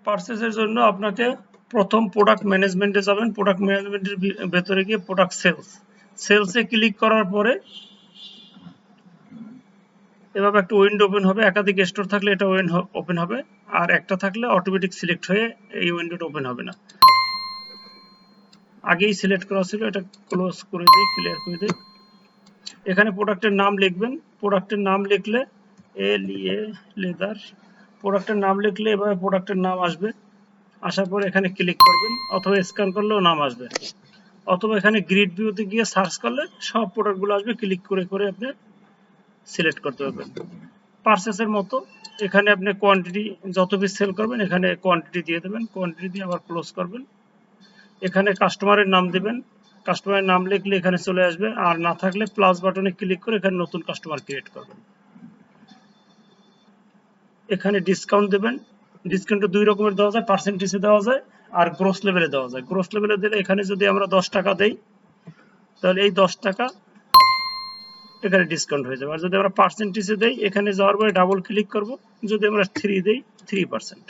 পারচেজের জন্য আপনাকে প্রথম প্রোডাক্ট ম্যানেজমেন্টে যাবেন। প্রোডাক্ট ম্যানেজমেন্টের ভেতরে গিয়ে প্রোডাক্ট সেলসে ক্লিক করার পরে এভাবে একটা উইন্ডো ওপেন হবে। একাধিক স্টোর থাকলে এটা ওপেন হবে, আর একটা থাকলে অটোমেটিক সিলেক্ট হয়ে এই উইন্ডোটা ওপেন হবে না। আগেই সিলেক্ট করা ছিল, এটা ক্লোজ করে দিই, ক্লিয়ার করে দিই। এখানে প্রোডাক্টের নাম লিখবেন। প্রোডাক্টের নাম লিখলে লেদার, প্রোডাক্টের নাম লিখলে এভাবে প্রোডাক্টের নাম আসবে। আসার পর এখানে ক্লিক করবেন, অথবা স্ক্যান করলেও নাম আসবে, অথবা এখানে গ্রিড ভিউতে গিয়ে সার্চ করলে সব প্রোডাক্টগুলো আসবে। ক্লিক করে করে আপনি সিলেক্ট করতে পারবেন। পারচেসের মতো এখানে আপনি কোয়ান্টিটি যত পিস সেল করবেন এখানে কোয়ান্টিটি দিয়ে দেবেন, কোয়ান্টিটি দিয়ে আবার ক্লোজ করবেন। এখানে কাস্টমারের নাম দিবেন, কাস্টমারের নাম লিখলে এখানে চলে আসবে, আর না থাকলে প্লাস বাটনে ক্লিক করে এখানে নতুন কাস্টমার ক্রিয়েট করবেন। এখানে ডিসকাউন্ট দেবেন। ডিসকাউন্ট দুই রকমের দেওয়া যায়, পার্সেন্টেজে দেওয়া যায় আর গ্রোস লেভেলে দেওয়া যায়। গ্রোস লেভেলে দিলে এখানে যদি আমরা 10 টাকা দেই তাহলে এই 10 টাকা এখানে ডিসকাউন্ট হয়ে যাবে। আর যদি আমরা পার্সেন্টেজে দেই এখানে যাওয়ার পরে ডাবল ক্লিক করব, যদি আমরা 3 দেই 3%,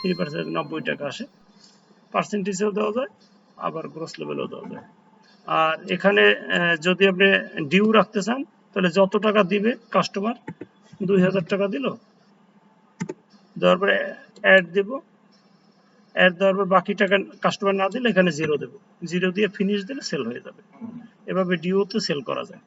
3% 90 টাকা আসে। পার্সেন্টেজেও দেওয়া যায়, আবার গ্রোস লেভেলেও দেওয়া যায়। আর এখানে যদি আপনি ডিউ রাখতে চান তাহলে যত টাকা দিবে কাস্টমার, 2000 টাকা দিল, দেওয়ার পরে অ্যাড দেব, অ্যাড দেওয়ার পর বাকি টাকা কাস্টমার না দিলে এখানে 0 দেব, 0 দিয়ে ফিনিশ দিলে সেল হয়ে যাবে। এভাবে ডিউতে সেল করা যায়।